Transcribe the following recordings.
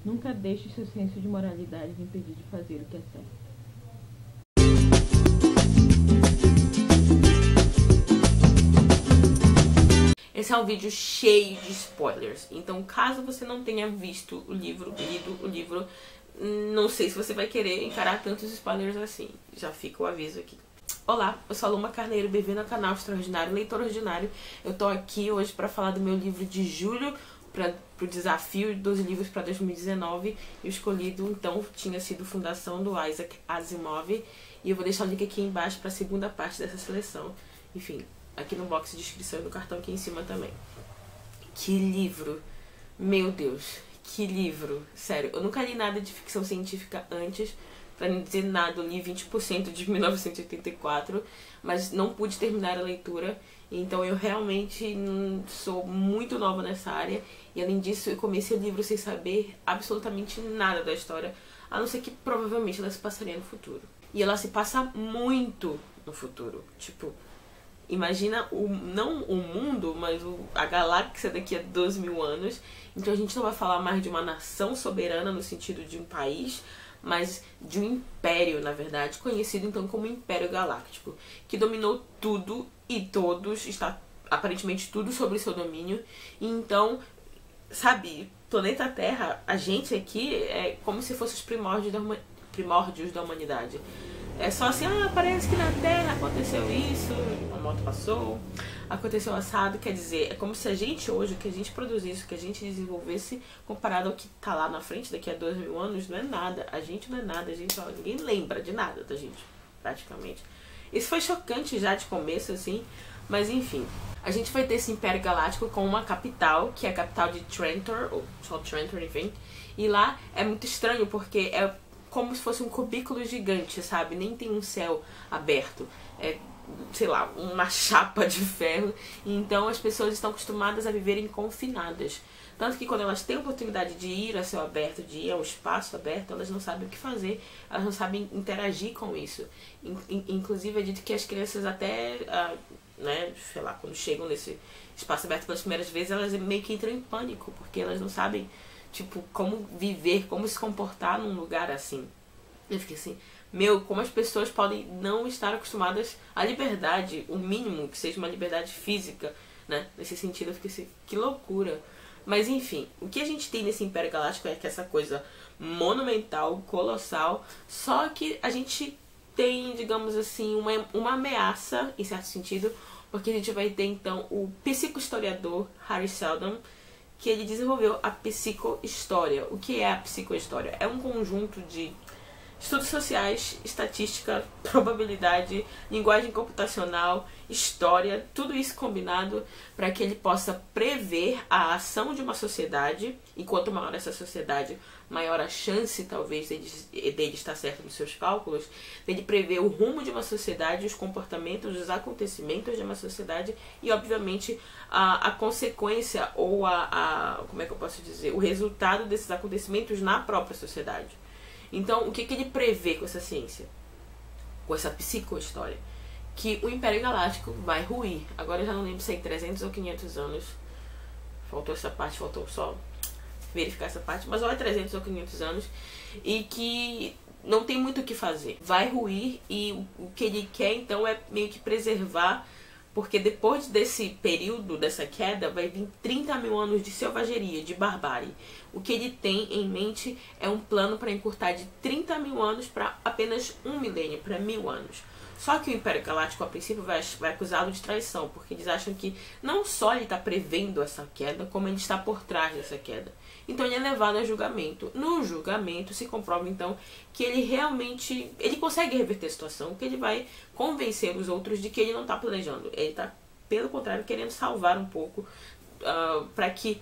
Nunca deixe seu senso de moralidade lhe impedir de fazer o que é certo. Esse é um vídeo cheio de spoilers, então caso você não tenha visto o livro, lido o livro, não sei se você vai querer encarar tantos spoilers assim. Já fica o aviso aqui. Olá, eu sou a Luma Carneiro, bem-vindo ao canal Extraordinário, Leitor Ordinário. Eu tô aqui hoje para falar do meu livro de julho, pro desafio dos livros para 2019. E o escolhido, então, tinha sido Fundação, do Isaac Asimov. E eu vou deixar o link aqui embaixo para a segunda parte dessa seleção. Enfim, aqui no box de descrição e no cartão aqui em cima também. Que livro! Meu Deus, que livro! Sério, eu nunca li nada de ficção científica antes. Pra não dizer nada, eu li 20% de 1984, mas não pude terminar a leitura. Então eu realmente sou muito nova nessa área. E além disso, eu comecei o livro sem saber absolutamente nada da história, a não ser que provavelmente ela se passaria no futuro. E ela se passa muito no futuro. Tipo, imagina, não o mundo, mas a galáxia daqui a 2.000 anos. Então a gente não vai falar mais de uma nação soberana no sentido de um país, mas de um império, na verdade, conhecido então como Império Galáctico, que dominou tudo e todos, está aparentemente tudo sobre seu domínio. E então, sabe, planeta Terra, a gente aqui é como se fosse os primórdios da humanidade. É só assim, parece que na Terra aconteceu isso, a moto passou, aconteceu assado. Quer dizer, é como se a gente hoje, o que a gente produzisse, o que a gente desenvolvesse, comparado ao que tá lá na frente daqui a 2.000 anos, não é nada. A gente não é nada, ninguém lembra de nada da gente, praticamente. Isso foi chocante já de começo, assim, mas enfim. A gente vai ter esse Império Galáctico com uma capital, que é a capital de Trantor, ou só Trantor, enfim. E lá é muito estranho, porque é como se fosse um cubículo gigante, sabe? Nem tem um céu aberto. É, sei lá, uma chapa de ferro. E então as pessoas estão acostumadas a viverem confinadas. Tanto que quando elas têm a oportunidade de ir a céu aberto, de ir ao espaço aberto, elas não sabem o que fazer. Elas não sabem interagir com isso. Inclusive é dito que as crianças até, né, sei lá, quando chegam nesse espaço aberto pelas primeiras vezes, elas meio que entram em pânico, porque elas não sabem, tipo, como viver, como se comportar num lugar assim. Eu fiquei assim, como as pessoas podem não estar acostumadas à liberdade, o mínimo que seja uma liberdade física, né? Nesse sentido, eu fiquei assim, que loucura. Mas enfim, o que a gente tem nesse Império Galáctico é que essa coisa monumental, colossal, só que a gente tem, digamos assim, uma ameaça, em certo sentido, porque a gente vai ter então o psicohistoriador Hari Seldon, que ele desenvolveu a psicohistória. O que é a psicohistória? É um conjunto de estudos sociais, estatística, probabilidade, linguagem computacional, história, tudo isso combinado para que ele possa prever a ação de uma sociedade. E quanto maior essa sociedade, maior a chance, talvez, dele estar certo nos seus cálculos, dele prever o rumo de uma sociedade, os comportamentos, os acontecimentos de uma sociedade e, obviamente, a consequência ou como é que eu posso dizer, o resultado desses acontecimentos na própria sociedade. Então, o que ele prevê com essa ciência? Com essa psicohistória? Que o Império Galáctico vai ruir. Agora eu já não lembro se é 300 ou 500 anos. Faltou essa parte, faltou só verificar essa parte. Mas ou é 300 ou 500 anos. E que não tem muito o que fazer. Vai ruir e o que ele quer, então, é meio que preservar. Porque depois desse período, dessa queda, vai vir 30.000 anos de selvageria, de barbárie. O que ele tem em mente é um plano para encurtar de 30.000 anos para apenas 1 milênio, para 1.000 anos. Só que o Império Galáctico, a princípio, vai acusá-lo de traição, porque eles acham que não só ele está prevendo essa queda, como ele está por trás dessa queda. Então ele é levado a julgamento. No julgamento se comprova, então, que ele realmente consegue reverter a situação, que ele vai convencer os outros de que ele não está planejando. Ele está, pelo contrário, querendo salvar um pouco, para que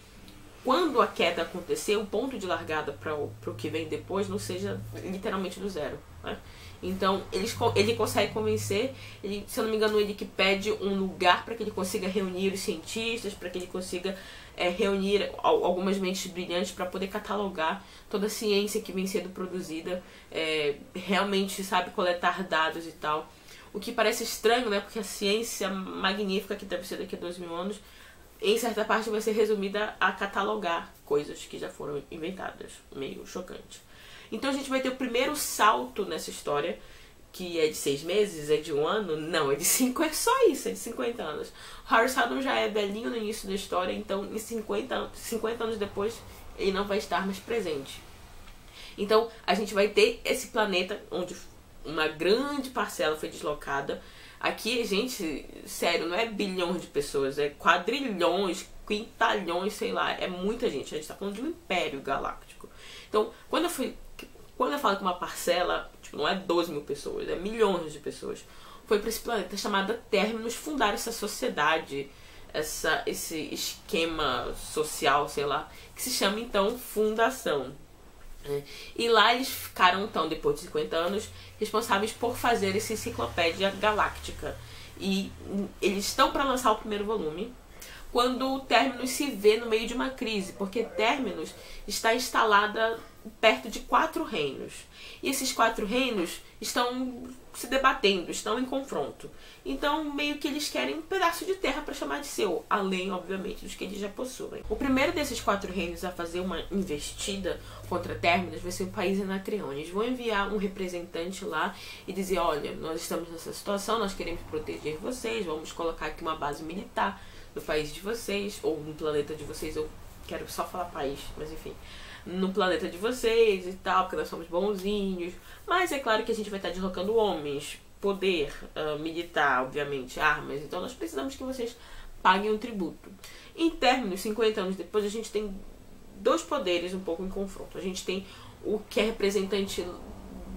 quando a queda acontecer, o ponto de largada para o que vem depois não seja literalmente do zero, né? Então ele consegue convencer, se eu não me engano, ele que pede um lugar para que ele consiga reunir os cientistas, para que ele consiga reunir algumas mentes brilhantes para poder catalogar toda a ciência que vem sendo produzida, realmente, sabe, coletar dados e tal. O que parece estranho, né, porque a ciência magnífica que deve ser daqui a 2.000 anos, em certa parte vai ser resumida a catalogar coisas que já foram inventadas. Meio chocante. Então a gente vai ter o primeiro salto nessa história, que é de 6 meses, é de 1 ano? Não, é de 5, é só isso, é de 50 anos. Harry Seldon já é velhinho no início da história, então em 50 anos depois ele não vai estar mais presente. Então a gente vai ter esse planeta onde uma grande parcela foi deslocada. Aqui, gente, sério, não é bilhões de pessoas, é quadrilhões, quintalhões, sei lá, é muita gente. A gente tá falando de um império galáctico. Então, quando eu falo que uma parcela, tipo, não é 12 mil pessoas, é milhões de pessoas, foi para esse planeta chamado Terminus fundar essa sociedade, esse esquema social, sei lá, que se chama então Fundação. E lá eles ficaram, então, depois de 50 anos, responsáveis por fazer essa enciclopédia galáctica. E eles estão para lançar o primeiro volume, quando o Terminus se vê no meio de uma crise, porque Terminus está instalada perto de 4 reinos. E esses 4 reinos estão se debatendo, estão em confronto. Então, meio que eles querem um pedaço de terra para chamar de seu, além, obviamente, dos que eles já possuem. O primeiro desses 4 reinos a fazer uma investida contra Terminus vai ser o país Anacreon. Eles vão enviar um representante lá e dizer, olha, nós estamos nessa situação, nós queremos proteger vocês, vamos colocar aqui uma base militar no país de vocês, ou no planeta de vocês, eu quero só falar país, mas enfim, no planeta de vocês e tal, porque nós somos bonzinhos. Mas é claro que a gente vai estar deslocando homens, poder militar, obviamente, armas. Então nós precisamos que vocês paguem um tributo. Em Terminus, 50 anos depois, a gente tem 2 poderes um pouco em confronto. A gente tem o que é representante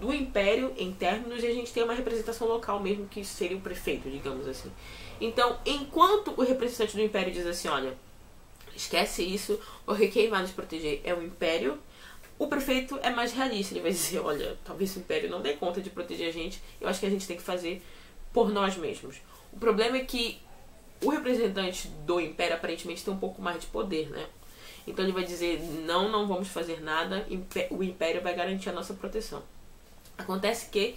do Império em Terminus e a gente tem uma representação local mesmo, que seria o prefeito, digamos assim. Então, enquanto o representante do Império diz assim, olha, esquece isso, porque quem vai nos proteger é o Império, o prefeito é mais realista, ele vai dizer, olha, talvez o Império não dê conta de proteger a gente, eu acho que a gente tem que fazer por nós mesmos. O problema é que o representante do Império aparentemente tem um pouco mais de poder, né? Então ele vai dizer, não vamos fazer nada, o Império vai garantir a nossa proteção. Acontece que,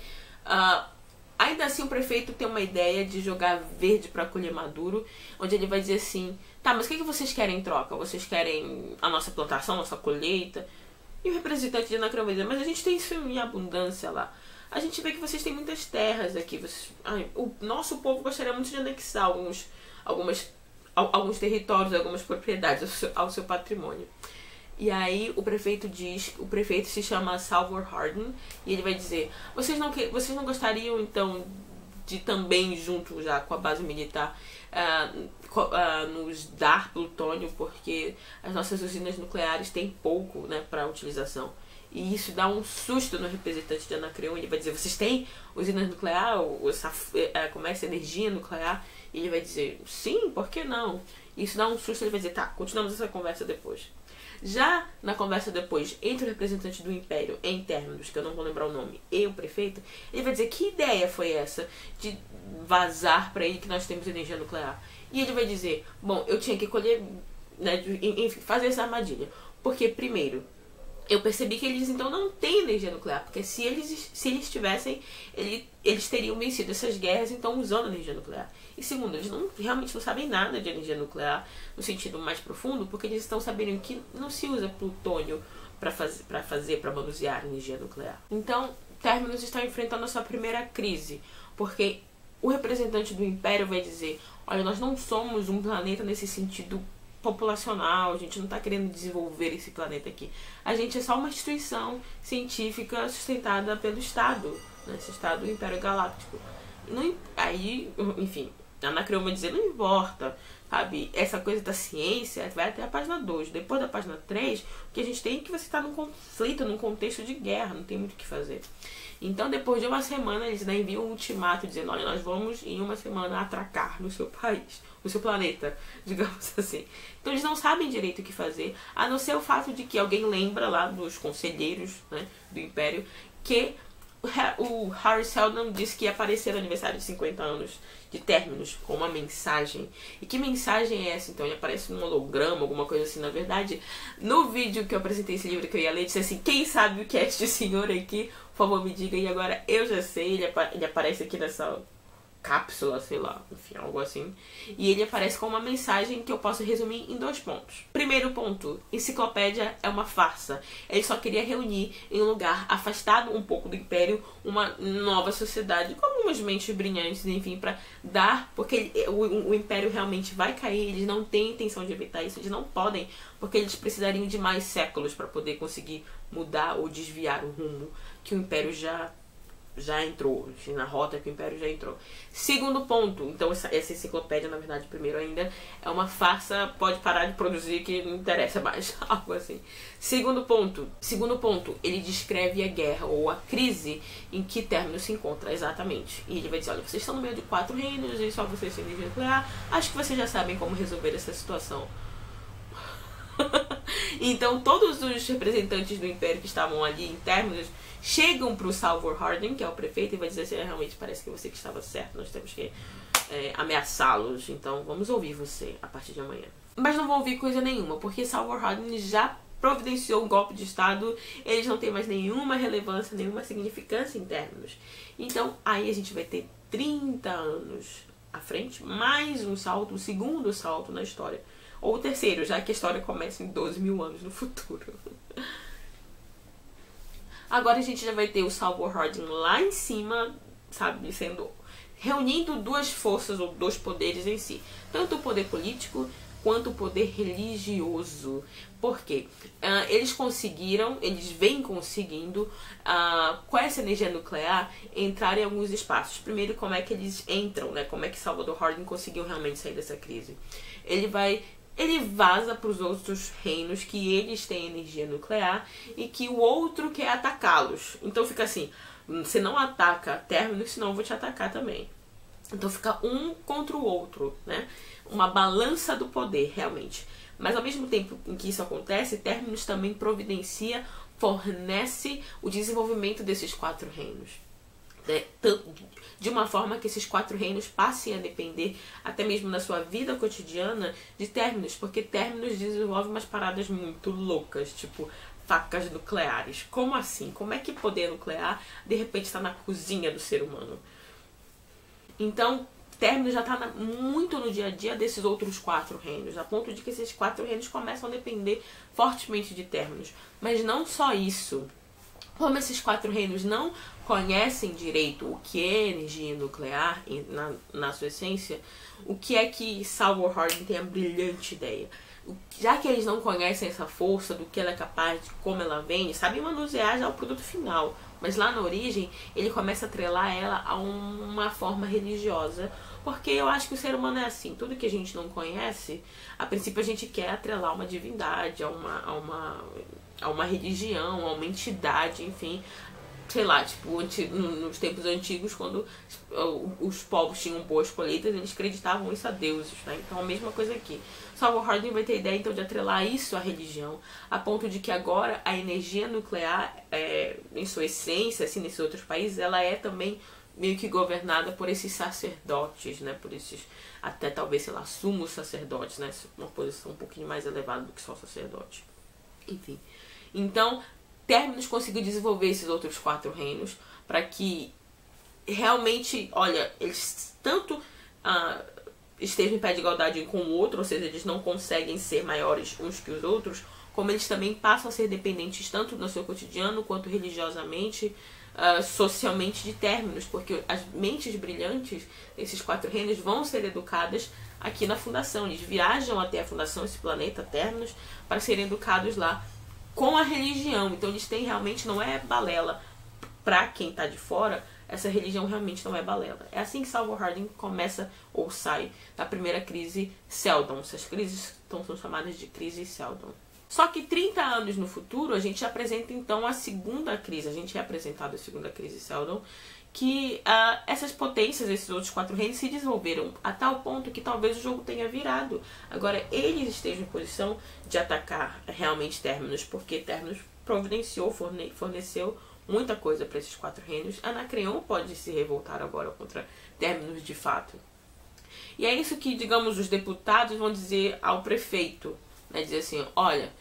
ainda assim, o prefeito tem uma ideia de jogar verde para colher maduro, onde ele vai dizer assim, tá, mas o que vocês querem em troca? Vocês querem a nossa plantação, a nossa colheita? E o representante de Anacreon vai dizer, mas a gente tem isso em abundância lá. A gente vê que vocês têm muitas terras aqui. O nosso povo gostaria muito de anexar alguns territórios, algumas propriedades ao seu patrimônio. E aí o prefeito se chama Salvor Hardin, e ele vai dizer, vocês não gostariam então de também, junto já com a base militar, nos dar plutônio, porque as nossas usinas nucleares têm pouco, né, para utilização. E isso dá um susto no representante de Anacreon. Ele vai dizer, vocês têm usina nuclear, como é essa energia nuclear? E ele vai dizer, sim, por que não? E isso dá um susto, ele vai dizer, tá, continuamos essa conversa depois. Já na conversa depois, entre o representante do Império em Terminus, que eu não vou lembrar o nome, e o prefeito, ele vai dizer, que ideia foi essa de vazar pra ele que nós temos energia nuclear? E ele vai dizer, bom, eu tinha que colher, né, enfim, fazer essa armadilha. Porque, primeiro, eu percebi que eles então não têm energia nuclear, porque se eles tivessem, eles teriam vencido essas guerras então usando energia nuclear. E segundo, eles realmente não sabem nada de energia nuclear no sentido mais profundo, porque eles estão sabendo que não se usa plutônio para manusear energia nuclear. Então, Terminus está enfrentando a sua primeira crise, porque o representante do Império vai dizer, olha, nós não somos um planeta nesse sentido populacional, a gente não está querendo desenvolver esse planeta aqui. A gente é só uma instituição científica sustentada pelo Estado, né? Esse Estado do Império Galáctico. Aí, enfim, a Anacreon vai dizer, não importa, sabe? Essa coisa da ciência vai até a página 2. Depois da página 3, o que a gente tem é que você está num conflito, num contexto de guerra, não tem muito o que fazer. Então, depois de uma semana, eles ainda enviam um ultimato dizendo, olha, nós vamos em uma semana atracar no seu país, no seu planeta, digamos assim. Então, eles não sabem direito o que fazer, a não ser o fato de que alguém lembra lá dos conselheiros, né, do Império, que o Harry Seldon disse que ia aparecer no aniversário de 50 anos de Terminus com uma mensagem. E que mensagem é essa? Então ele aparece num holograma, alguma coisa assim. Na verdade, no vídeo que eu apresentei esse livro que eu ia ler, disse assim, quem sabe o que é este senhor aqui? Por favor, me diga. E agora eu já sei, ele aparece aqui cápsula, sei lá, enfim, algo assim. E ele aparece com uma mensagem que eu posso resumir em 2 pontos. Primeiro ponto, enciclopédia é uma farsa. Ele só queria reunir em um lugar afastado um pouco do Império uma nova sociedade com algumas mentes brilhantes, enfim, pra dar, porque o Império realmente vai cair, eles não têm intenção de evitar isso, eles não podem, porque eles precisariam de mais séculos para poder conseguir mudar ou desviar o rumo que o Império já entrou, na rota que o Império já entrou. Segundo ponto, então essa enciclopédia, na verdade, primeiro ainda, é uma farsa, pode parar de produzir que não interessa mais, algo assim. Segundo ponto, ele descreve a guerra ou a crise em que Terminus se encontra, exatamente. E ele vai dizer, olha, vocês estão no meio de 4 reinos e só vocês têm energia nuclear, acho que vocês já sabem como resolver essa situação. Então todos os representantes do Império que estavam ali em Terminus chegam pro Salvor Hardin, que é o prefeito, e vai dizer assim, realmente parece que você que estava certo, nós temos que ameaçá-los, então vamos ouvir você a partir de amanhã. Mas não vão ouvir coisa nenhuma, porque Salvor Hardin já providenciou um golpe de estado, eles não têm mais nenhuma relevância, nenhuma significância em Terminus. Então aí a gente vai ter 30 anos à frente, mais um salto, um segundo salto na história. Ou o terceiro, já que a história começa em 12 mil anos no futuro. Agora a gente já vai ter o Salvor Hardin lá em cima, sabe, reunindo 2 forças ou 2 poderes em si. Tanto o poder político quanto o poder religioso. Por quê? Eles vêm conseguindo, com essa energia nuclear, entrar em alguns espaços. Primeiro, como é que eles entram, né? Como é que Salvor Hardin conseguiu realmente sair dessa crise. Ele vaza para os outros reinos que eles têm energia nuclear e que o outro quer atacá-los. Então fica assim, você não ataca Terminus, senão eu vou te atacar também. Então fica um contra o outro, né? Uma balança do poder, realmente. Mas ao mesmo tempo em que isso acontece, Terminus também fornece o desenvolvimento desses 4 reinos. De uma forma que esses 4 reinos passem a depender, até mesmo na sua vida cotidiana, de Terminus, porque Terminus desenvolve umas paradas muito loucas, tipo facas nucleares. Como assim? Como é que poder nuclear de repente está na cozinha do ser humano? Então, Terminus já está muito no dia a dia desses outros 4 reinos, a ponto de que esses 4 reinos começam a depender fortemente de Terminus. Mas não só isso. Como esses 4 reinos não conhecem direito o que é energia nuclear na sua essência, o que é que Salvor Hardin tem a brilhante ideia? Já que eles não conhecem essa força, do que ela é capaz, de como ela vem, sabem manusear já o produto final, mas lá na origem ele começa a atrelar ela a uma forma religiosa, porque eu acho que o ser humano é assim, tudo que a gente não conhece, a princípio a gente quer atrelar uma divindade, a uma religião, a uma entidade, enfim, sei lá, tipo, nos tempos antigos, quando os povos tinham boas colheitas, eles acreditavam isso a deuses, né? Então a mesma coisa aqui. Salvor Hardin vai ter a ideia então de atrelar isso à religião, a ponto de que agora a energia nuclear, em sua essência, assim, nesses outros países, ela é também meio que governada por esses sacerdotes, né? Por esses, até talvez, sei lá, sumos sacerdotes, né? Uma posição um pouquinho mais elevada do que só sacerdote. Enfim. Então, Terminus conseguiu desenvolver esses outros 4 reinos para que realmente, olha, eles tanto estejam em pé de igualdade um com o outro, ou seja, eles não conseguem ser maiores uns que os outros, como eles também passam a ser dependentes tanto no seu cotidiano quanto religiosamente, socialmente de Terminus, porque as mentes brilhantes desses 4 reinos vão ser educadas aqui na Fundação. Eles viajam até a Fundação, esse planeta Terminus, para serem educados lá com a religião. Então eles têm realmente, não é balela. Pra quem tá de fora, essa religião realmente não é balela. É assim que Salvor Hardin começa ou sai da primeira crise Seldon. Essas crises são chamadas de crise Seldon. Só que 30 anos no futuro, a gente apresenta então a segunda crise. A gente é apresentado a segunda crise Seldon, que essas potências, esses outros 4 reinos, se desenvolveram a tal ponto que talvez o jogo tenha virado. Agora eles estejam em posição de atacar realmente Terminus, porque Terminus providenciou, forneceu muita coisa para esses 4 reinos. Anacreon pode se revoltar agora contra Terminus de fato. E é isso que, digamos, os deputados vão dizer ao prefeito, né? Dizer assim, olha,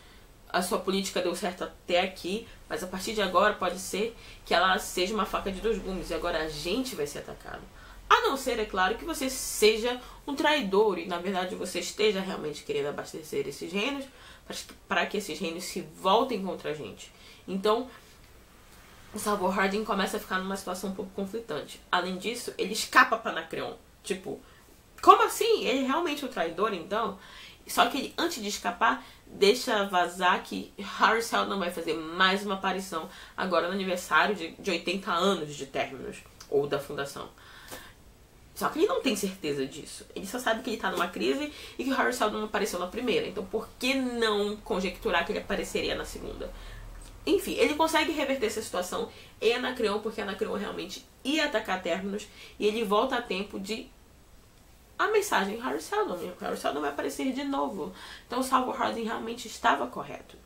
a sua política deu certo até aqui, mas a partir de agora pode ser que ela seja uma faca de 2 gumes, e agora a gente vai ser atacado. A não ser, é claro, que você seja um traidor e, na verdade, você esteja realmente querendo abastecer esses reinos para que esses reinos se voltem contra a gente. Então, o Salvor Harding começa a ficar numa situação um pouco conflitante. Além disso, ele escapa para Anacreon. Tipo, como assim? Ele é realmente um traidor, então? Só que ele, antes de escapar, deixa vazar que Harry Seldon vai fazer mais uma aparição agora no aniversário de 80 anos de Terminus, ou da fundação. Só que ele não tem certeza disso. Ele só sabe que ele tá numa crise e que o Harry Seldon apareceu na primeira. Então por que não conjecturar que ele apareceria na segunda? Enfim, ele consegue reverter essa situação em Anacreon, porque Anacreon realmente ia atacar Terminus. E ele volta a tempo de... a mensagem Harry Seldon. Harry Seldon vai aparecer de novo. Então o Salvor Harding realmente estava correto.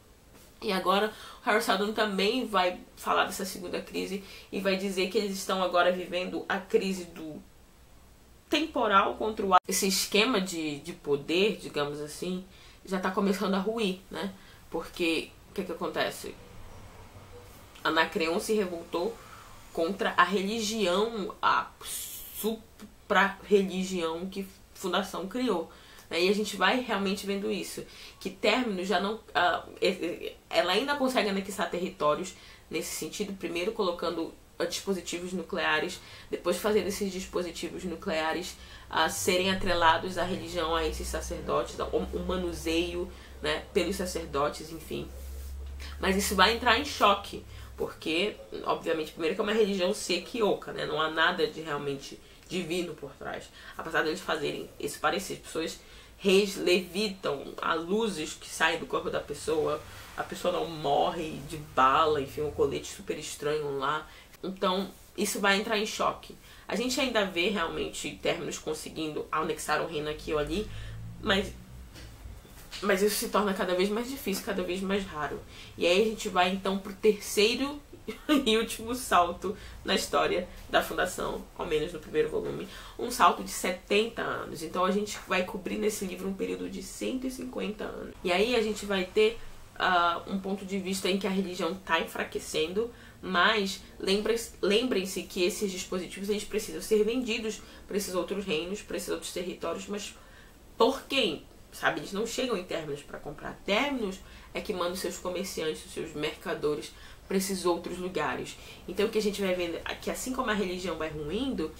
E agora o Harry Seldon também vai falar dessa segunda crise e vai dizer que eles estão agora vivendo a crise do temporal contra o... Esse esquema de poder, digamos assim, já está começando a ruir, né? Porque o que acontece? Anacreon se revoltou contra a religião, a supra-religião que a Fundação criou. E a gente vai realmente vendo isso. Que Terminus já não... ela ainda consegue anexar territórios nesse sentido. Primeiro colocando dispositivos nucleares. Depois fazendo esses dispositivos nucleares serem atrelados à religião, a esses sacerdotes. O manuseio, né, pelos sacerdotes, enfim. Mas isso vai entrar em choque. Porque, obviamente, primeiro que é uma religião seca e oca, né? Não há nada de realmente divino por trás. Apesar deles fazerem esse parecer, as pessoas... reis levitam, há luzes que saem do corpo da pessoa, a pessoa não morre de bala, enfim, um colete super estranho lá. Então, isso vai entrar em choque. A gente ainda vê realmente Terminus conseguindo anexar um reino aqui ou ali, mas isso se torna cada vez mais difícil, cada vez mais raro. E aí a gente vai então pro terceiro e último salto na história da Fundação, ao menos no primeiro volume, um salto de 70 anos. Então a gente vai cobrir nesse livro um período de 150 anos. E aí a gente vai ter um ponto de vista em que a religião está enfraquecendo, mas lembrem-se que esses dispositivos eles precisam ser vendidos para esses outros reinos, para esses outros territórios, mas por quem? Sabe, eles não chegam em Terminus para comprar. Terminus é que manda os seus comerciantes, os seus mercadores para esses outros lugares. Então o que a gente vai vendo é que assim como a religião vai ruindo,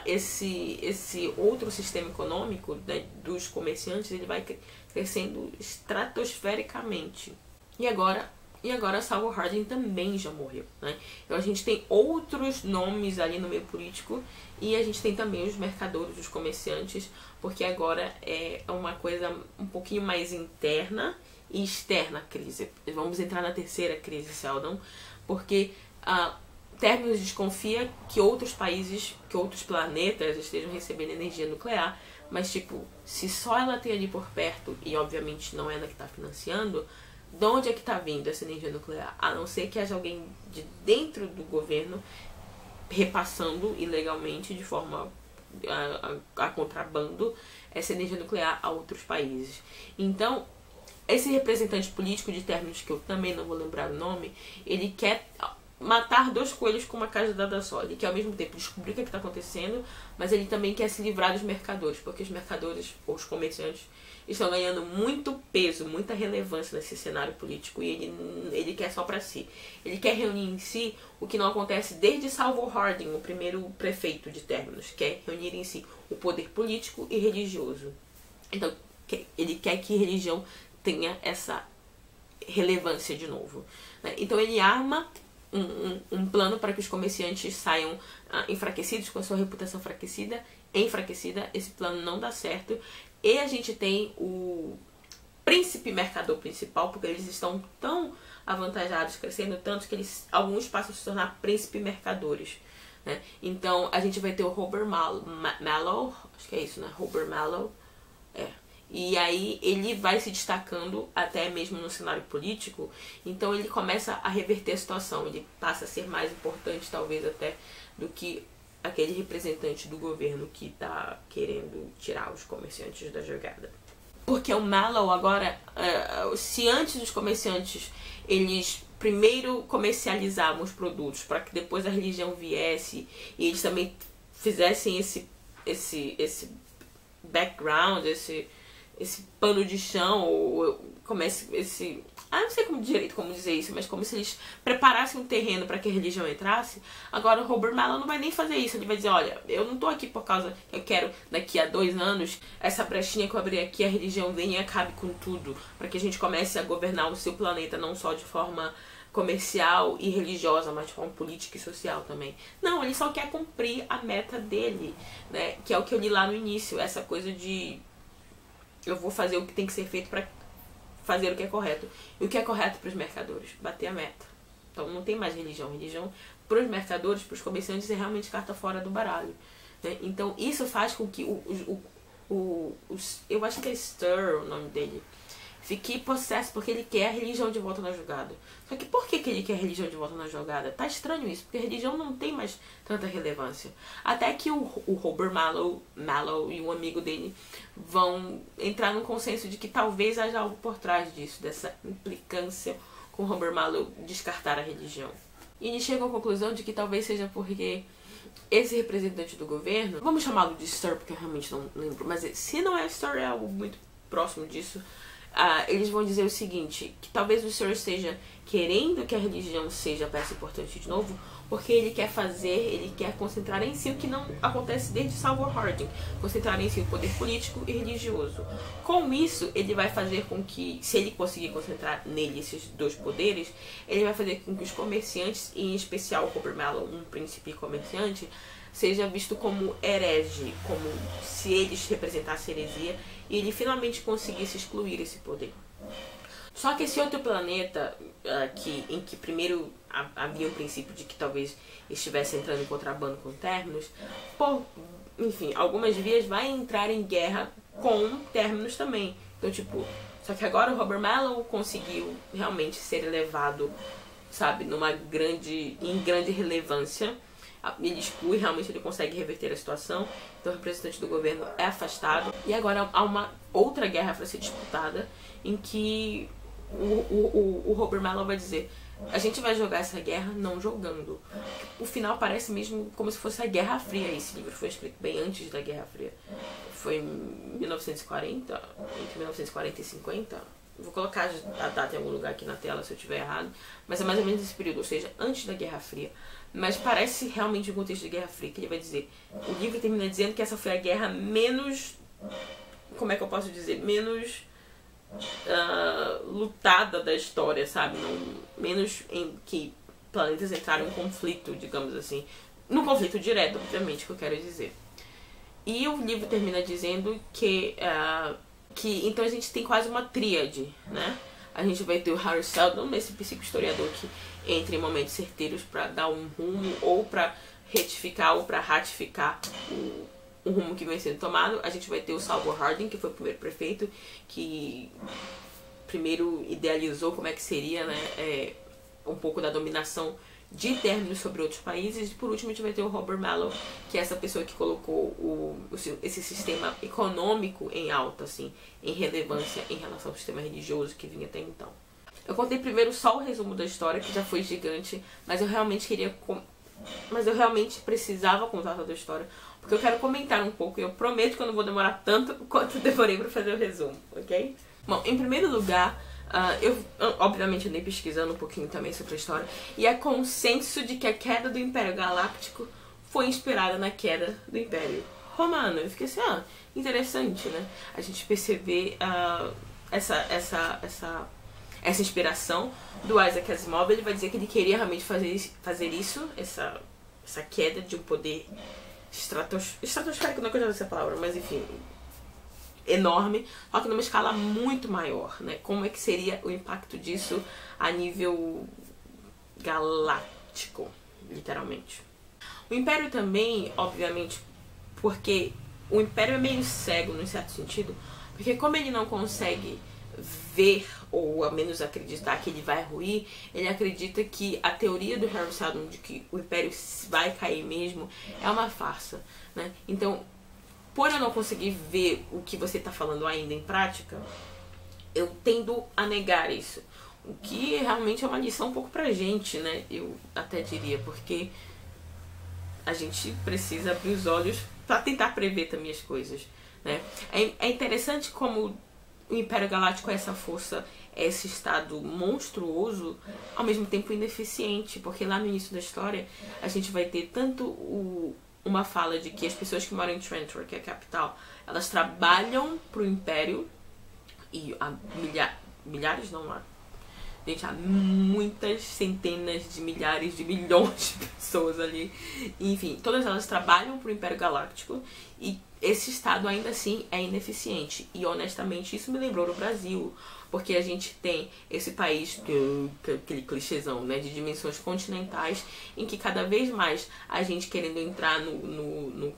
esse outro sistema econômico, né, dos comerciantes, ele vai crescendo estratosfericamente. E agora Salvor Harding também já morreu, né? Então a gente tem outros nomes ali no meio político e a gente tem também os mercadores, os comerciantes, porque agora é uma coisa um pouquinho mais interna e externa à crise. Vamos entrar na terceira crise, Seldon, porque Terminus desconfia que outros países, que outros planetas estejam recebendo energia nuclear, mas tipo, se só ela tem ali por perto, e obviamente não é ela que está financiando, de onde é que está vindo essa energia nuclear? A não ser que haja alguém de dentro do governo repassando ilegalmente, de forma a contrabando, essa energia nuclear a outros países. Então, esse representante político de Terminus, que eu também não vou lembrar o nome, ele quer matar dois coelhos com uma cajadada só. Ele quer ao mesmo tempo descobrir o que está acontecendo, mas ele também quer se livrar dos mercadores, porque os mercadores, ou os comerciantes, estão ganhando muito peso, muita relevância nesse cenário político, e ele quer só para si. Ele quer reunir em si o que não acontece desde Salvor Harding, o primeiro prefeito de Terminus, quer reunir em si o poder político e religioso. Então, ele quer que a religião tenha essa relevância de novo, né? Então ele arma um plano para que os comerciantes saiam enfraquecidos, com a sua reputação enfraquecida. Esse plano não dá certo. E a gente tem o príncipe mercador principal, porque eles estão tão avantajados, crescendo tanto, que alguns passam a se tornar príncipe mercadores, né? Então a gente vai ter o Robert Mallow, acho que é isso, né? Robert Mallow, E aí ele vai se destacando até mesmo no cenário político. Então ele começa a reverter a situação. Ele passa a ser mais importante talvez até do que aquele representante do governo que está querendo tirar os comerciantes da jogada. Porque o Mallow agora, se antes os comerciantes eles primeiro comercializavam os produtos para que depois a religião viesse e eles também fizessem esse background, esse pano de chão, ou esse... não sei como dizer isso, mas como se eles preparassem um terreno para que a religião entrasse. Agora o Robert Mallow não vai nem fazer isso. Ele vai dizer, olha, eu não tô aqui por causa que eu quero daqui a 2 anos, essa brechinha que eu abri aqui, a religião venha e acabe com tudo, para que a gente comece a governar o seu planeta, não só de forma comercial e religiosa, mas de forma política e social também. Não, ele só quer cumprir a meta dele, né? Que é o que eu li lá no início, essa coisa de eu vou fazer o que tem que ser feito para fazer o que é correto. E o que é correto para os mercadores? Bater a meta. Então não tem mais religião. Religião para os mercadores, para os comerciantes, é realmente carta fora do baralho, né? Então isso faz com que eu acho que é Stir o nome dele, fique possesso, porque ele quer a religião de volta na jogada. Só que por que ele quer a religião de volta na jogada? Tá estranho isso, porque a religião não tem mais tanta relevância. Até que o Robert Mallow e um amigo dele vão entrar num consenso de que talvez haja algo por trás disso, dessa implicância com o Robert Mallow descartar a religião. E eles chegam à conclusão de que talvez seja porque esse representante do governo, vamos chamá-lo de Stir, porque eu realmente não lembro, mas se não é Stir, é algo muito próximo disso. Eles vão dizer o seguinte, que talvez o Sr. esteja querendo que a religião seja peça importante de novo, porque ele quer concentrar em si o que não acontece desde Salvor Harding, concentrar em si o poder político e religioso. Com isso, ele vai fazer com que, se ele conseguir concentrar nele esses 2 poderes, ele vai fazer com que os comerciantes, e em especial o Robert Mallow, um príncipe comerciante, seja visto como herege, como se eles representassem heresia, e ele finalmente conseguisse excluir esse poder. Só que esse outro planeta, em que primeiro havia o princípio de que talvez estivesse entrando em contrabando com Terminus, enfim, algumas vias vai entrar em guerra com Terminus também. Então, só que agora o Robert Mallow conseguiu realmente ser elevado, sabe, em grande relevância. Ele exclui, realmente ele consegue reverter a situação. Então o representante do governo é afastado. E agora há uma outra guerra para ser disputada, em que o Robert Mallow vai dizer, a gente vai jogar essa guerra não jogando. O final parece mesmo como se fosse a Guerra Fria. Esse livro foi escrito bem antes da Guerra Fria. Foi em 1940, entre 1940 e 50. Vou colocar a data em algum lugar aqui na tela se eu estiver errado. Mas é mais ou menos esse período, ou seja, antes da Guerra Fria. Mas parece realmente um contexto de Guerra Fria, que ele vai dizer... O livro termina dizendo que essa foi a guerra menos... Como é que eu posso dizer? Menos lutada da história, sabe? Menos em que planetas entraram em conflito, digamos assim. No conflito direto, obviamente, que eu quero dizer. E o livro termina dizendo que então a gente tem quase uma tríade, né? A gente vai ter o Harry Seldon, esse psico-historiador que entra em momentos certeiros para dar um rumo, ou para retificar, ou para ratificar o rumo que vem sendo tomado. A gente vai ter o Salvor Harding, que foi o primeiro prefeito, que primeiro idealizou como é que seria, né, um pouco da dominação de Terminus sobre outros países. E por último a gente vai ter o Robert Mallow, que é essa pessoa que colocou esse sistema econômico em alta, assim, em relevância em relação ao sistema religioso que vinha até então. Eu contei primeiro só o resumo da história, que já foi gigante, mas eu realmente precisava contar toda a história, porque eu quero comentar um pouco, e eu prometo que eu não vou demorar tanto quanto demorei para fazer o resumo, ok? Bom, em primeiro lugar, eu obviamente andei pesquisando um pouquinho também sobre a história, e é consenso de que a queda do Império Galáctico foi inspirada na queda do Império Romano. Eu fiquei assim, interessante, né? A gente perceber essa inspiração do Isaac Asimov. Ele vai dizer que ele queria realmente fazer isso, essa queda de um poder estratosférico, não é que eu já essa palavra, mas enfim, enorme, só que numa escala muito maior, né? Como é que seria o impacto disso a nível galáctico, literalmente. O Império também, obviamente, porque o Império é meio cego, num certo sentido, porque como ele não consegue ver, ou ao menos acreditar que ele vai ruir, ele acredita que a teoria do Harry Seldon de que o Império vai cair mesmo é uma farsa, né? Então, por eu não conseguir ver o que você está falando ainda em prática, eu tendo a negar isso. O que realmente é uma lição um pouco pra gente, né? Eu até diria, porque a gente precisa abrir os olhos para tentar prever também as coisas, né? É interessante como o Império Galáctico é essa força, é esse estado monstruoso, ao mesmo tempo ineficiente, porque lá no início da história a gente vai ter tanto uma fala de que as pessoas que moram em Trantor, que é a capital, elas trabalham pro Império, e há milhares não há. Gente, há muitas centenas de milhares de milhões de pessoas ali. Enfim, todas elas trabalham pro Império Galáctico e esse estado ainda assim é ineficiente. E honestamente isso me lembrou o Brasil, porque a gente tem esse país, aquele clichêzão, né, de dimensões continentais, em que cada vez mais a gente querendo entrar no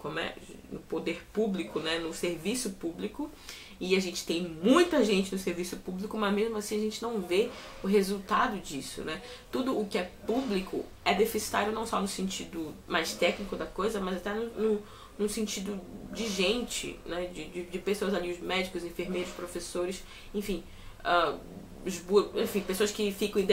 poder público, né, no serviço público, e a gente tem muita gente no serviço público, mas mesmo assim a gente não vê o resultado disso, né? Tudo o que é público é deficitário não só no sentido mais técnico da coisa, mas até no sentido de gente, né? De pessoas ali, os médicos, enfermeiros, professores, enfim, pessoas que ficam em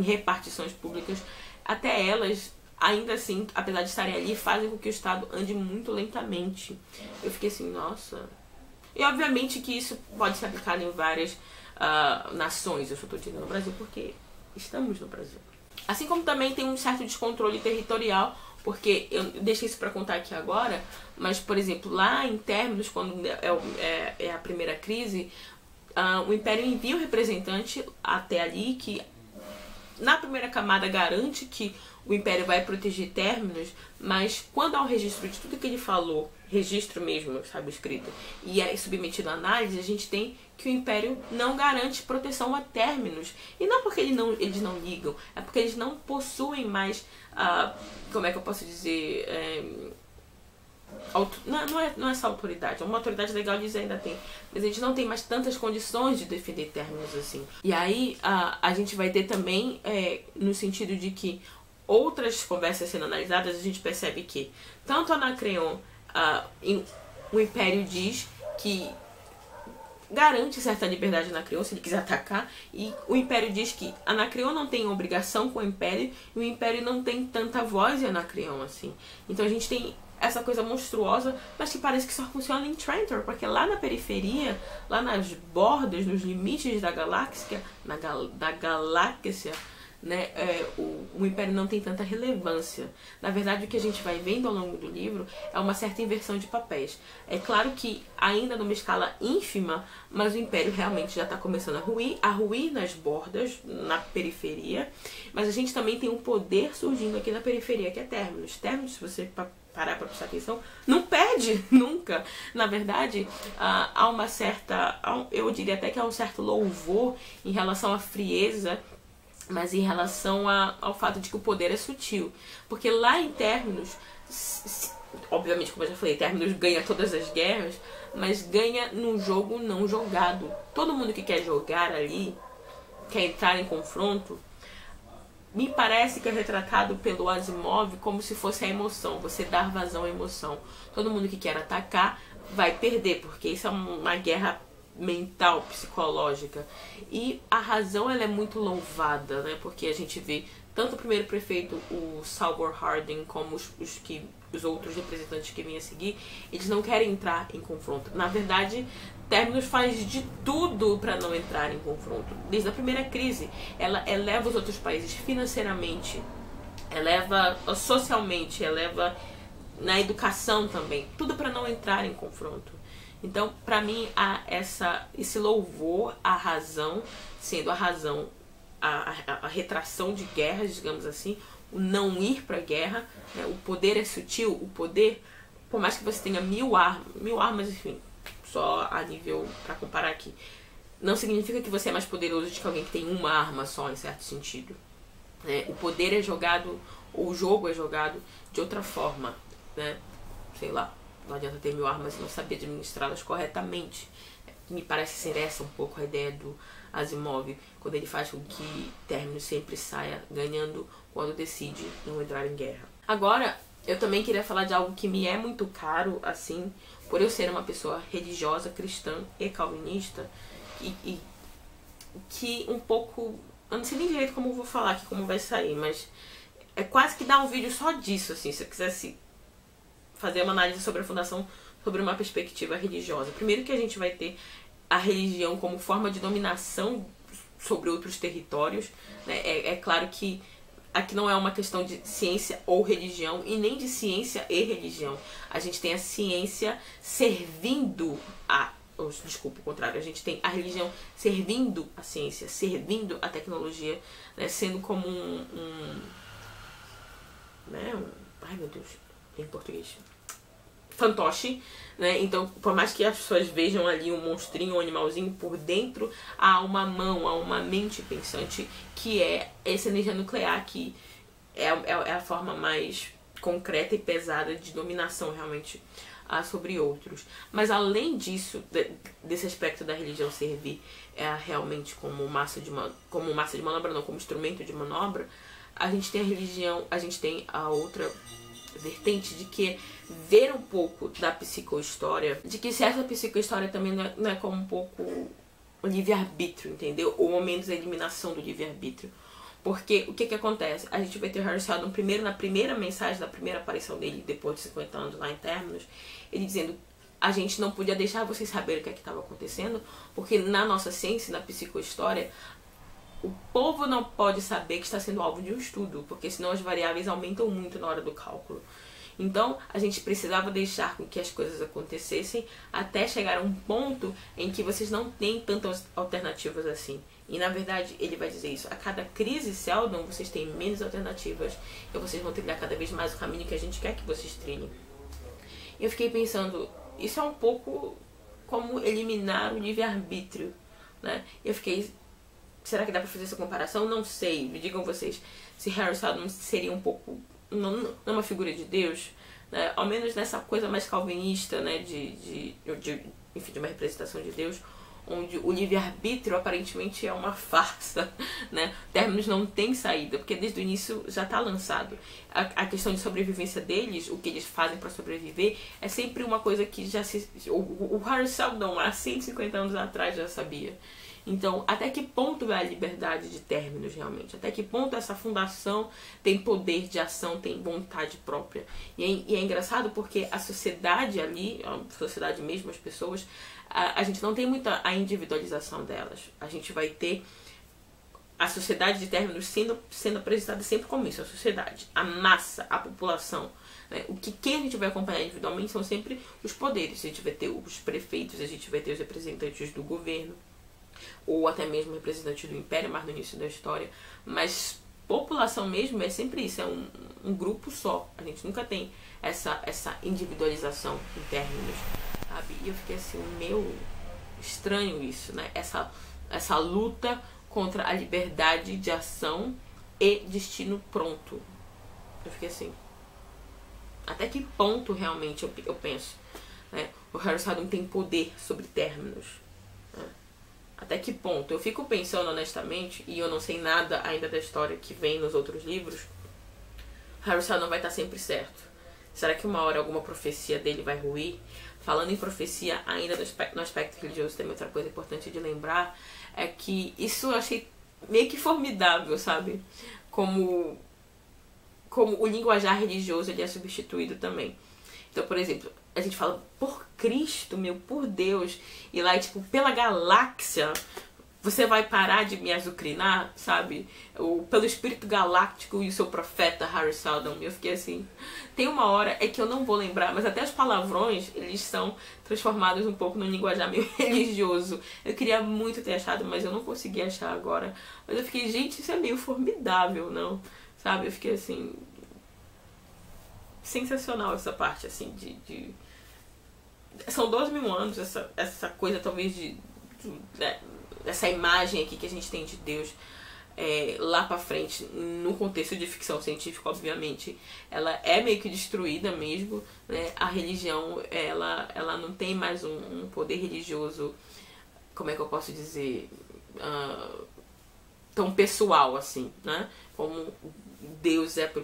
repartições públicas, até elas, ainda assim, apesar de estarem ali, fazem com que o Estado ande muito lentamente. Eu fiquei assim, nossa... E obviamente que isso pode ser aplicado em várias nações. Eu só estou dizendo no Brasil porque estamos no Brasil. Assim como também tem um certo descontrole territorial, porque eu deixei isso para contar aqui agora, mas, por exemplo, lá em Terminus, quando é a primeira crise, o Império envia um representante até ali que, na primeira camada, garante que o Império vai proteger Terminus, mas quando há um registro de tudo que ele falou, registro mesmo, sabe, escrito, e é submetido à análise, a gente tem que o Império não garante proteção a Terminus. E não porque eles não ligam, é porque eles não possuem mais, como é que eu posso dizer, não é essa autoridade, é uma autoridade legal, eles ainda tem, mas a gente não tem mais tantas condições de defender Terminus assim. E aí a gente vai ter também, no sentido de que outras conversas sendo analisadas, a gente percebe que tanto Anacreon, o Império diz que garante certa liberdade a Anacreon se ele quiser atacar, e o Império diz que Anacreon não tem obrigação com o Império, e o Império não tem tanta voz em Anacreon assim. Então a gente tem essa coisa monstruosa, mas que parece que só funciona em Trantor, porque lá na periferia, lá nas bordas, nos limites da galáxia, da galáxia, né, o Império não tem tanta relevância. Na verdade, o que a gente vai vendo ao longo do livro é uma certa inversão de papéis. É claro que ainda numa escala ínfima, mas o Império realmente já está começando a ruir nas bordas, na periferia, mas a gente também tem um poder surgindo aqui na periferia, que é Terminus. Terminus, se você parar para prestar atenção, não perde nunca. Na verdade, há uma certa, eu diria até que há um certo louvor em relação à frieza, mas em relação ao fato de que o poder é sutil. Porque lá em Terminus, obviamente, como eu já falei, Terminus ganha todas as guerras, mas ganha num jogo não jogado. Todo mundo que quer jogar ali, quer entrar em confronto, me parece que é retratado pelo Asimov como se fosse a emoção, você dar vazão à emoção. Todo mundo que quer atacar vai perder, porque isso é uma guerra mental, psicológica. E a razão, ela é muito louvada, né? Porque a gente vê tanto o primeiro prefeito, o Salvor Harding, como os outros representantes que vêm a seguir, eles não querem entrar em confronto. Na verdade, Terminus faz de tudo para não entrar em confronto. Desde a primeira crise, ela eleva os outros países financeiramente, eleva socialmente, eleva na educação também, tudo para não entrar em confronto. Então, para mim, há esse louvor à razão, sendo a razão a retração de guerras, digamos assim, o não ir para a guerra, né? O poder é sutil, o poder, por mais que você tenha mil armas, enfim, só a nível para comparar aqui, não significa que você é mais poderoso do que alguém que tem uma arma só, em certo sentido. O poder é jogado, o jogo é jogado de outra forma, né? Sei lá. Não adianta ter 1000 armas e não saber administrá-las corretamente. Me parece ser essa um pouco a ideia do Asimov, quando ele faz com que Terminus sempre saia ganhando quando decide não entrar em guerra. Agora, eu também queria falar de algo que me é muito caro, assim, por eu ser uma pessoa religiosa, cristã e calvinista, e que um pouco... Eu não sei nem direito como eu vou falar aqui, como vai sair, mas é quase que dar um vídeo só disso, assim, se eu quisesse fazer uma análise sobre a fundação, sobre uma perspectiva religiosa. Primeiro que a gente vai ter a religião como forma de dominação sobre outros territórios, né? É claro que aqui não é uma questão de ciência ou religião, e nem de ciência e religião. A gente tem a ciência servindo a... Desculpa, o contrário. A gente tem a religião servindo a ciência, servindo a tecnologia, né? Sendo como ai meu Deus, em português, fantoche, né? Então, por mais que as pessoas vejam ali um monstrinho, um animalzinho, por dentro há uma mão, há uma mente pensante, que é essa energia nuclear, que é a forma mais concreta e pesada de dominação realmente sobre outros. Mas além disso, desse aspecto da religião servir realmente como massa de manobra, não, como instrumento de manobra, a gente tem a religião, a gente tem a outra vertente de que ver um pouco da psicohistória, de que certa psicohistória também não é como um pouco o livre-arbítrio, entendeu? Ou ao menos a eliminação do livre-arbítrio. Porque o que acontece? A gente vai ter Harry Seldon primeiro, na primeira mensagem, na primeira aparição dele, depois de 50 anos lá em Terminus, ele dizendo: a gente não podia deixar vocês saberem o que estava acontecendo, porque na nossa ciência, na psicohistória, o povo não pode saber que está sendo alvo de um estudo, porque senão as variáveis aumentam muito na hora do cálculo. Então, a gente precisava deixar com que as coisas acontecessem até chegar a um ponto em que vocês não têm tantas alternativas assim. E, na verdade, ele vai dizer isso: a cada crise Seldon, vocês têm menos alternativas e vocês vão trilhar cada vez mais o caminho que a gente quer que vocês trilhem. E eu fiquei pensando, isso é um pouco como eliminar o livre-arbítrio, né? Eu fiquei... Será que dá pra fazer essa comparação? Não sei. Me digam vocês se Harry Seldon seria um pouco... Não uma figura de Deus, né? Ao menos nessa coisa mais calvinista, né? Enfim, de uma representação de Deus, onde o livre-arbítrio aparentemente é uma farsa, né? Terminus não tem saída, porque desde o início já está lançado. A questão de sobrevivência deles, o que eles fazem para sobreviver, é sempre uma coisa que já se... O Harry Seldon, há 150 anos atrás, já sabia. Então, até que ponto vai a liberdade de Terminus realmente? Até que ponto essa fundação tem poder de ação, tem vontade própria? E é engraçado porque a sociedade ali, a sociedade mesmo, as pessoas, a gente não tem muita a individualização delas. A gente vai ter a sociedade de Terminus sendo apresentada sempre como isso, a sociedade, a massa, a população. Né? Quem a gente vai acompanhar individualmente são sempre os poderes. A gente vai ter os prefeitos, a gente vai ter os representantes do governo, ou até mesmo representante do Império, mais no início da história. Mas população mesmo é sempre isso, é um grupo só. A gente nunca tem essa individualização em Terminus, sabe? E eu fiquei assim, estranho isso, né? Essa luta contra a liberdade de ação e destino pronto. Eu fiquei assim, até que ponto realmente eu penso, né? O Harry Seldon tem poder sobre Terminus. Até que ponto? Eu fico pensando honestamente, e eu não sei nada ainda da história que vem nos outros livros, Harry Seldon vai estar sempre certo. Será que uma hora alguma profecia dele vai ruir? Falando em profecia, ainda no aspecto religioso, tem outra coisa importante de lembrar, é que isso eu achei meio que formidável, sabe? Como o linguajar religioso ele é substituído também. Então, por exemplo, a gente fala por Cristo, por Deus, e lá, tipo, pela galáxia, você vai parar de me azucrinar, sabe? Ou pelo espírito galáctico e o seu profeta Harry Seldon. Eu fiquei assim, tem uma hora, é que eu não vou lembrar, mas até os palavrões, eles são transformados um pouco num linguajar meio religioso. Eu queria muito ter achado, mas eu não consegui achar agora. Mas eu fiquei, gente, isso é meio formidável, não? Sabe? Eu fiquei assim... sensacional essa parte, assim, São 12 mil anos, essa coisa, talvez, essa imagem aqui que a gente tem de Deus lá pra frente, no contexto de ficção científica, obviamente, ela é meio que destruída mesmo, né? A religião, ela não tem mais um poder religioso, como é que eu posso dizer, tão pessoal, assim, né? Como Deus é para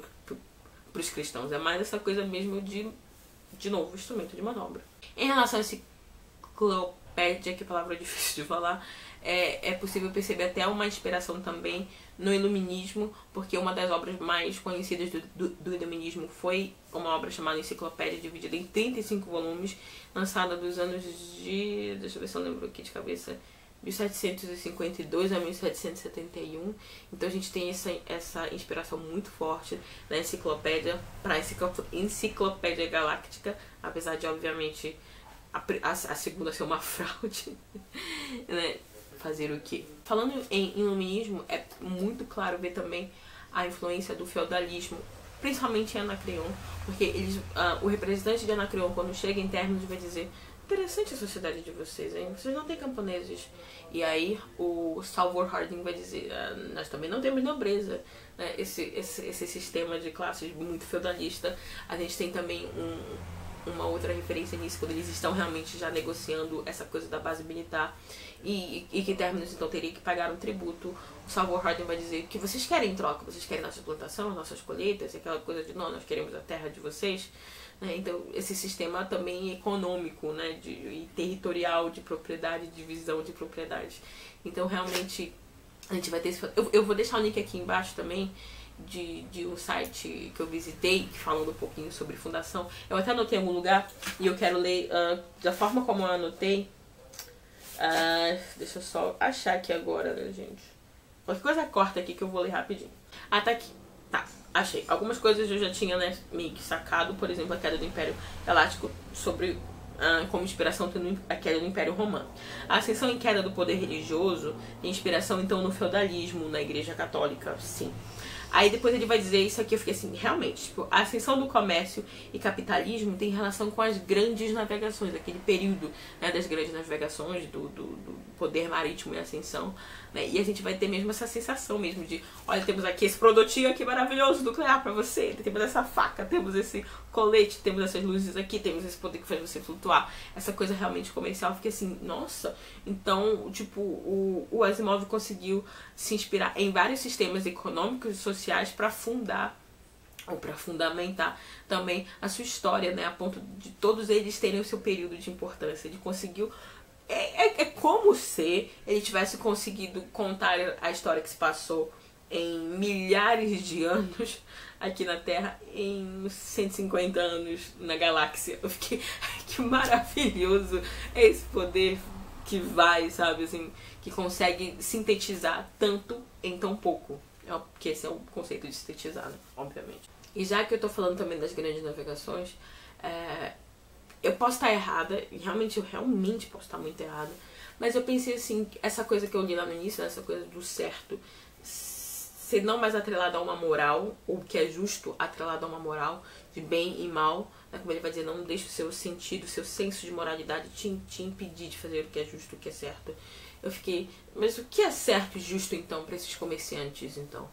os cristãos. É mais essa coisa mesmo de novo, instrumento de manobra. Em relação a enciclopédia, que palavra difícil de falar, é possível perceber até uma inspiração também no iluminismo, porque uma das obras mais conhecidas do iluminismo foi uma obra chamada Enciclopédia, dividida em 35 volumes, lançada dos anos de... deixa eu ver se eu lembro aqui de cabeça... 1752 a 1771. Então a gente tem essa inspiração muito forte na enciclopédia para a Enciclopédia Galáctica, apesar de, obviamente, a segunda ser uma fraude. Né? Fazer o quê? Falando em iluminismo, é muito claro ver também a influência do feudalismo, principalmente em Anacreon, porque o representante de Anacreon, quando chega em Terminus, vai dizer: interessante a sociedade de vocês, hein? Vocês não têm camponeses. E aí o Salvor Harding vai dizer: nós também não temos nobreza. Né? Esse sistema de classes muito feudalista. A gente tem também uma outra referência nisso, quando eles estão realmente já negociando essa coisa da base militar. E que Terminus então teria que pagar um tributo. O Salvor Harding vai dizer: que vocês querem em troca? Vocês querem nossa plantação, nossas colheitas? Aquela coisa de: não, nós queremos a terra de vocês. Então, esse sistema também econômico, né, e territorial de propriedade, divisão de propriedade. Então, realmente, a gente vai ter esse... Eu vou deixar o link aqui embaixo também de um site que eu visitei, falando um pouquinho sobre fundação. Eu até anotei em algum lugar e eu quero ler da forma como eu anotei. Deixa eu só achar aqui agora, né, gente? Qualquer coisa corta aqui que eu vou ler rapidinho. Ah, tá aqui. Tá. Achei. Algumas coisas eu já tinha, né, meio que sacado, por exemplo, a queda do Império Galáctico, sobre como inspiração tendo a queda do Império Romano. A ascensão e queda do poder religioso tem inspiração, então, no feudalismo, na Igreja Católica, sim. Aí depois ele vai dizer isso aqui, eu fiquei assim, realmente, tipo, a ascensão do comércio e capitalismo tem relação com as grandes navegações, aquele período, né, das grandes navegações, do poder marítimo e ascensão, né, e a gente vai ter mesmo essa sensação mesmo de: olha, temos aqui esse produtinho aqui maravilhoso nuclear pra você, temos essa faca, temos esse colete, temos essas luzes aqui, temos esse poder que faz você flutuar, essa coisa realmente comercial. Eu fiquei assim, nossa, então, tipo, o Asimov conseguiu se inspirar em vários sistemas econômicos e sociais para fundar ou para fundamentar também a sua história, né, a ponto de todos eles terem o seu período de importância. Ele conseguiu... É como se ele tivesse conseguido contar a história que se passou em milhares de anos aqui na Terra em 150 anos na galáxia. Eu fiquei... que maravilhoso é esse poder que vai, sabe, assim, que consegue sintetizar tanto em tão pouco. Porque esse é o conceito de sintetizar, né? Obviamente. E já que eu tô falando também das grandes navegações, eu posso estar errada, e realmente posso estar muito errada, mas eu pensei assim, essa coisa que eu li lá no início, essa coisa do certo ser não mais atrelado a uma moral, ou que é justo atrelado a uma moral de bem e mal, né? Como ele vai dizer: não deixe o seu sentido, o seu senso de moralidade te impedir de fazer o que é justo, o que é certo. Eu fiquei, mas o que é certo e justo então para esses comerciantes então?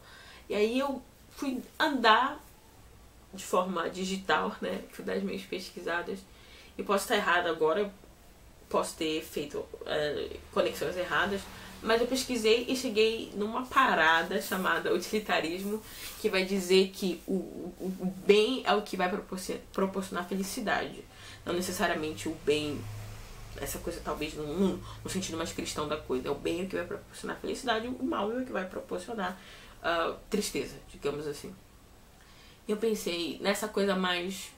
E aí eu fui andar de forma digital, né? Fui dar as minhas pesquisadas. E posso estar errada agora, posso ter feito conexões erradas, mas eu pesquisei e cheguei numa parada chamada utilitarismo, que vai dizer que o bem é o que vai proporcionar felicidade. Não necessariamente o bem, essa coisa talvez no sentido mais cristão da coisa. É o bem o que vai proporcionar felicidade, o mal é o que vai proporcionar tristeza, digamos assim. Eu pensei nessa coisa mais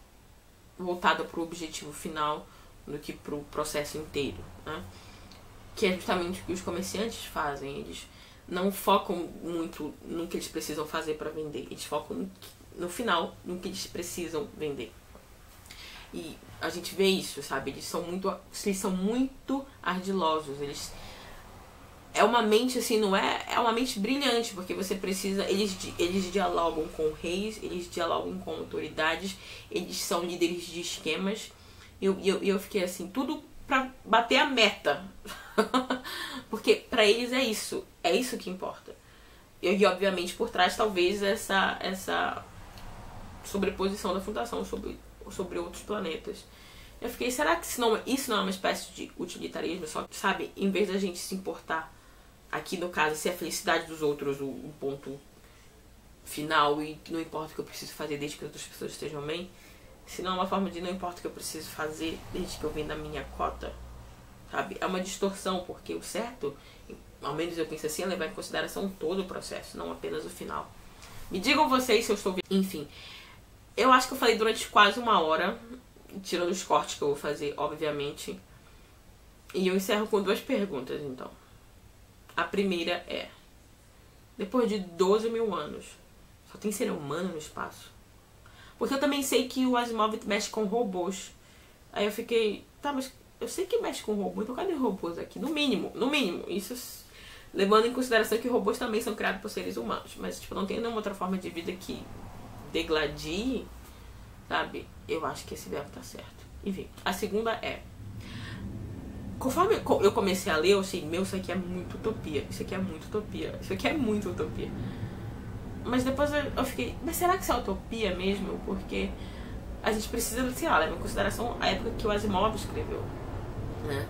voltada para o objetivo final do que para o processo inteiro, né? Que é justamente o que os comerciantes fazem. Eles não focam muito no que eles precisam fazer para vender, eles focam no final, no que eles precisam vender. E a gente vê isso, sabe? Eles são muito ardilosos. É uma mente assim, não é? É uma mente brilhante, porque você precisa... Eles dialogam com reis, eles dialogam com autoridades, eles são líderes de esquemas. E eu fiquei assim, tudo pra bater a meta. Porque pra eles é isso que importa. E obviamente por trás talvez essa sobreposição da fundação sobre outros planetas. Eu fiquei, será que isso não é uma espécie de utilitarismo? Só, sabe, em vez da gente se importar, aqui no caso, se é a felicidade dos outros o ponto final e não importa o que eu preciso fazer desde que outras pessoas estejam bem, se não é uma forma de não importa o que eu preciso fazer desde que eu venha da minha cota, sabe? É uma distorção, porque o certo, ao menos eu penso assim, é levar em consideração todo o processo, não apenas o final. Me digam vocês se eu estou vendo. Enfim, eu acho que eu falei durante quase 1 hora, tirando os cortes que eu vou fazer, obviamente. E eu encerro com 2 perguntas, então. A primeira é: depois de 12 mil anos, só tem ser humano no espaço? Porque eu também sei que o Asimov mexe com robôs. Aí eu fiquei, tá, mas eu sei que mexe com robô, então cadê robôs aqui? No mínimo, isso levando em consideração que robôs também são criados por seres humanos. Mas, tipo, não tem nenhuma outra forma de vida que degladie, sabe? Eu acho que esse verbo tá certo. Enfim, a segunda é: conforme eu comecei a ler, eu achei, meu, isso aqui é muito utopia. Isso aqui é muito utopia. Isso aqui é muito utopia. Mas depois eu fiquei, mas será que isso é utopia mesmo? Porque a gente precisa, sei lá, levar em consideração a época que o Asimov escreveu, né?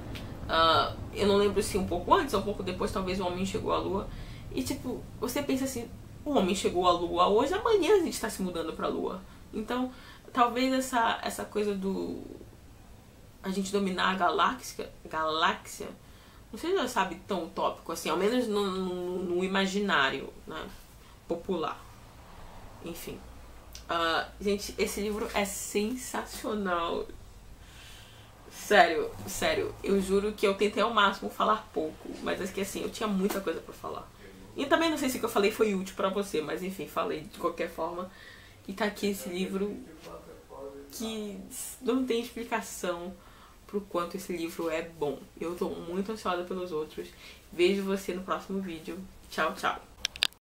Eu não lembro se um pouco antes ou um pouco depois, talvez o homem chegou à Lua. E tipo, você pensa assim, o homem chegou à Lua hoje, amanhã a gente está se mudando pra Lua. Então, talvez essa coisa do a gente dominar a galáxia, não sei se já sabe tão utópico assim, ao menos no imaginário, né, popular. Enfim. Gente, esse livro é sensacional. Sério, eu juro que eu tentei ao máximo falar pouco, mas é que assim, eu tinha muita coisa pra falar. E também não sei se o que eu falei foi útil pra você, mas enfim, falei de qualquer forma. E tá aqui esse livro que não tem explicação pro quanto esse livro é bom. Eu tô muito ansiosa pelos outros. Vejo você no próximo vídeo. Tchau, tchau.